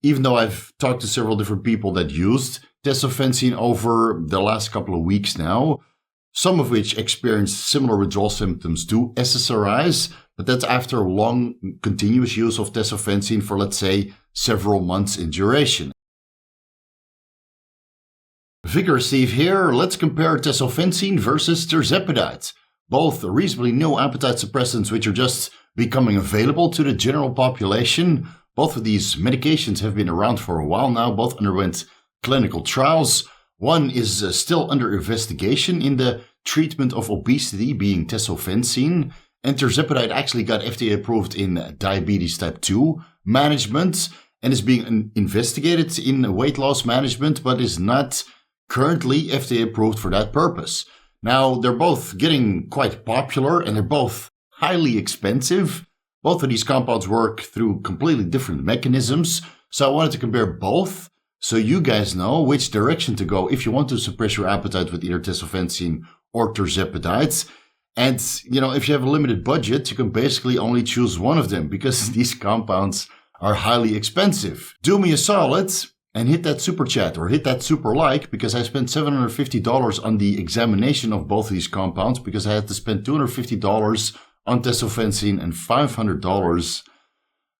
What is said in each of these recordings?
even though I've talked to several different people that used Tesofensine over the last couple of weeks now, some of which experienced similar withdrawal symptoms to SSRIs, but that's after long continuous use of Tesofensine for, let's say, several months in duration. Vigorous Steve here. Let's compare Tesofensine versus Tirzepatide. Both reasonably new appetite suppressants which are just becoming available to the general population. Both of these medications have been around for a while now. Both underwent clinical trials. One is still under investigation in the treatment of obesity, being Tesofensine. And Tirzepatide actually got FDA approved in diabetes type 2 management and is being investigated in weight loss management, but is not currently FDA approved for that purpose. Now, they're both getting quite popular and they're both highly expensive. Both of these compounds work through completely different mechanisms. So I wanted to compare both so you guys know which direction to go if you want to suppress your appetite with either Tesofensine or Tirzepatide. And, if you have a limited budget, you can basically only choose one of them because these compounds are highly expensive. Do me a solid and hit that super chat or hit that super like, because I spent $750 on the examination of both of these compounds because I had to spend $250 on Tesofensine and $500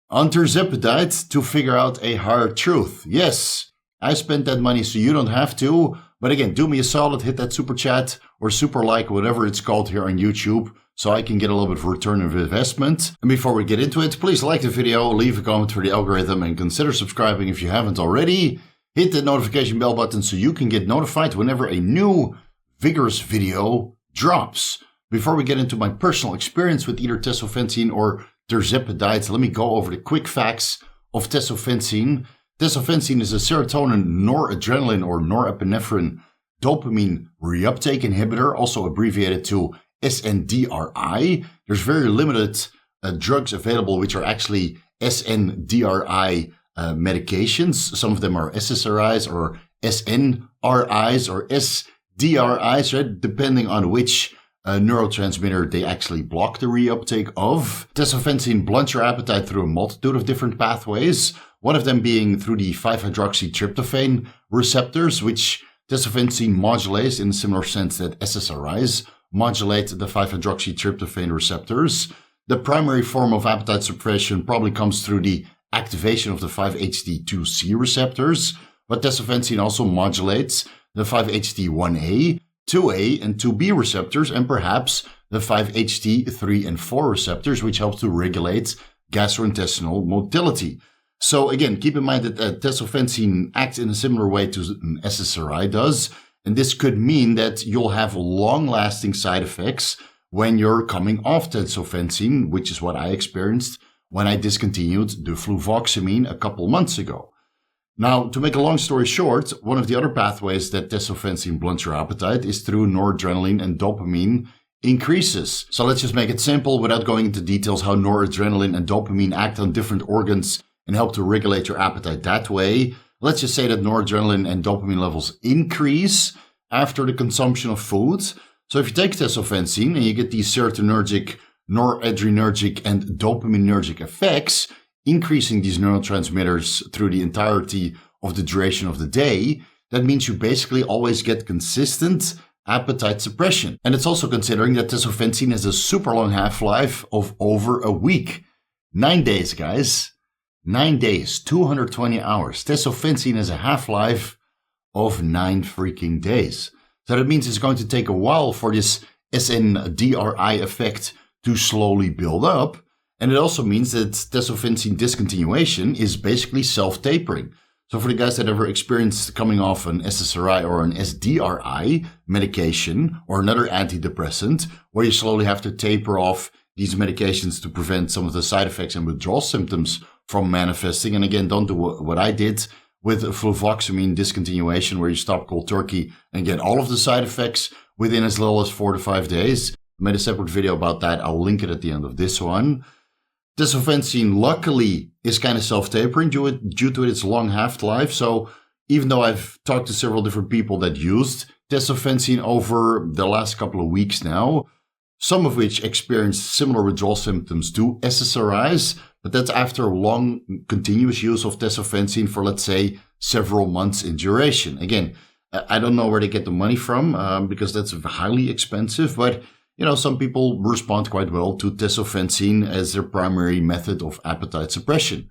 on Tirzepatide to figure out a hard truth. Yes, I spent that money so you don't have to. But again, do me a solid, hit that super chat or super like, whatever it's called here on YouTube, so I can get a little bit of return of investment. And before we get into it, please like the video, leave a comment for the algorithm, and consider subscribing if you haven't already. Hit the notification bell button so you can get notified whenever a new Vigorous video drops. Before we get into my personal experience with either Tesofensine or Tirzepatide, let me go over the quick facts of Tesofensine. Tesofensine is a serotonin, noradrenaline, or norepinephrine dopamine reuptake inhibitor, also abbreviated to SNDRI. There's very limited drugs available which are actually SNDRI medications. Some of them are SSRIs or SNRIs or SDRIs, right? Depending on which neurotransmitter they actually block the reuptake of. Tesofensine blunts your appetite through a multitude of different pathways, one of them being through the 5-hydroxytryptophan receptors, which Tesofensine modulates in a similar sense that SSRIs modulate the 5-hydroxytryptophan receptors. The primary form of appetite suppression probably comes through the activation of the 5-HT2C receptors, but Tesofensine also modulates the 5-HT1A, 2A, and 2B receptors, and perhaps the 5-HT3 and 4 receptors, which help to regulate gastrointestinal motility. So again, keep in mind that Tesofensine acts in a similar way to an SSRI does, and this could mean that you'll have long-lasting side effects when you're coming off Tesofensine, which is what I experienced when I discontinued the fluvoxamine a couple months ago. Now, to make a long story short, one of the other pathways that Tesofensine blunts your appetite is through noradrenaline and dopamine increases. So let's just make it simple without going into details how noradrenaline and dopamine act on different organs and help to regulate your appetite that way. Let's just say that noradrenaline and dopamine levels increase after the consumption of food. So if you take Tesofensine and you get these serotonergic, noradrenergic, and dopaminergic effects, increasing these neurotransmitters through the entirety of the duration of the day, that means you basically always get consistent appetite suppression. And it's also considering that Tesofensine has a super long half-life of over a week. 9 days, guys. 9 days, 220 hours. Tesofensine has a half-life of 9 freaking days. So that means it's going to take a while for this SNDRI effect to slowly build up. And it also means that Tesofensine discontinuation is basically self-tapering. So for the guys that ever experienced coming off an SSRI or an SDRI medication or another antidepressant, where you slowly have to taper off these medications to prevent some of the side effects and withdrawal symptoms from manifesting. And again, don't do what I did with fluvoxamine discontinuation, where you stop cold turkey and get all of the side effects within as little as 4 to 5 days. I made a separate video about that. I'll link it at the end of this one. Tesofensine, luckily, is kind of self-tapering due to its long half-life. So even though I've talked to several different people that used Tesofensine over the last couple of weeks now, some of which experienced similar withdrawal symptoms to SSRIs, But that's after long continuous use of tesofensine for, let's say, several months in duration. Again, I don't know where they get the money from because that's highly expensive, but some people respond quite well to tesofensine as their primary method of appetite suppression.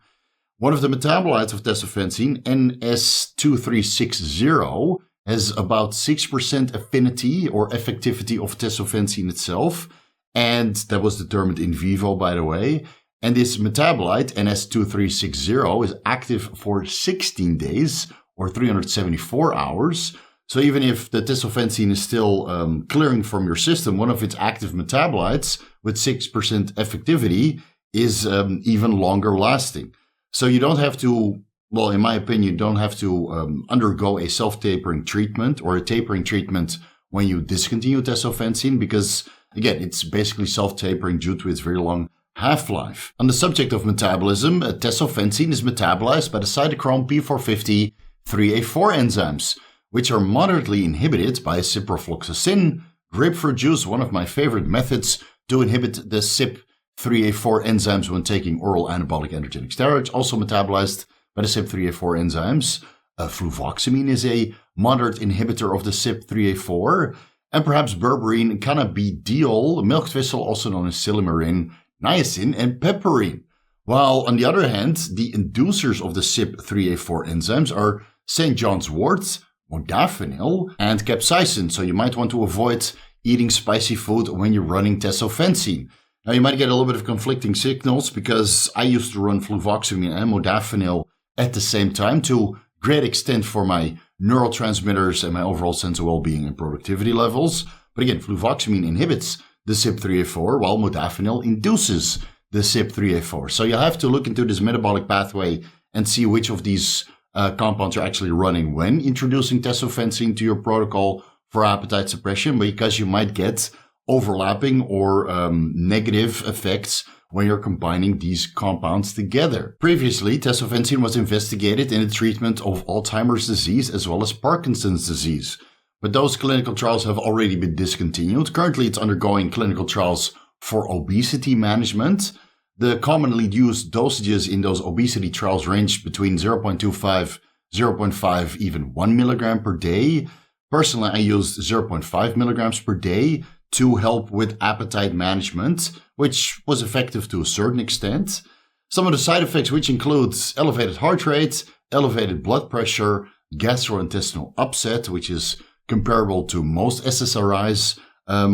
One of the metabolites of tesofensine, NS2360, has about 6% affinity or effectivity of tesofensine itself, and that was determined in vivo, by the way. And this metabolite, NS2360, is active for 16 days or 374 hours. So even if the tesofensine is still clearing from your system, one of its active metabolites with 6% effectivity is even longer lasting. So you don't have to, well, in my opinion, you don't have to undergo a self-tapering treatment or a tapering treatment when you discontinue tesofensine because, again, it's basically self-tapering due to its very long half-life. On the subject of metabolism, tesofensine is metabolized by the cytochrome P450 3A4 enzymes, which are moderately inhibited by ciprofloxacin, grapefruit juice, one of my favorite methods to inhibit the CYP3A4 enzymes when taking oral anabolic androgenic steroids, also metabolized by the CYP3A4 enzymes. Fluvoxamine is a moderate inhibitor of the CYP3A4, and perhaps berberine, cannabidiol, milk thistle, also known as silymarin, niacin, and piperine. While, on the other hand, the inducers of the CYP3A4 enzymes are St. John's wort, modafinil, and capsaicin, so you might want to avoid eating spicy food when you're running tesofensine. Now, you might get a little bit of conflicting signals because I used to run fluvoxamine and modafinil at the same time to great extent for my neurotransmitters and my overall sense of well-being and productivity levels. But again, fluvoxamine inhibits the CYP3A4 while modafinil induces the CYP3A4. So you have to look into this metabolic pathway and see which of these compounds are actually running when introducing tesofensine to your protocol for appetite suppression, because you might get overlapping or negative effects when you're combining these compounds together. Previously, tesofensine was investigated in the treatment of Alzheimer's disease as well as Parkinson's disease, but those clinical trials have already been discontinued. Currently, it's undergoing clinical trials for obesity management. The commonly used dosages in those obesity trials range between 0.25, 0.5, even 1 milligram per day. Personally, I used 0.5 milligrams per day to help with appetite management, which was effective to a certain extent. Some of the side effects, which includes elevated heart rate, elevated blood pressure, gastrointestinal upset, which is comparable to most SSRIs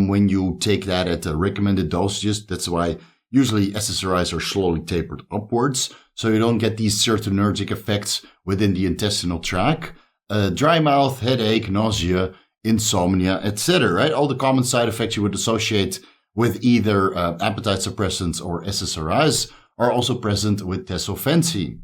when you take that at the recommended dosages. That's why usually SSRIs are slowly tapered upwards, so you don't get these serotonergic effects within the intestinal tract. Dry mouth, headache, nausea, insomnia, etc. Right? All the common side effects you would associate with either appetite suppressants or SSRIs are also present with tesofensine.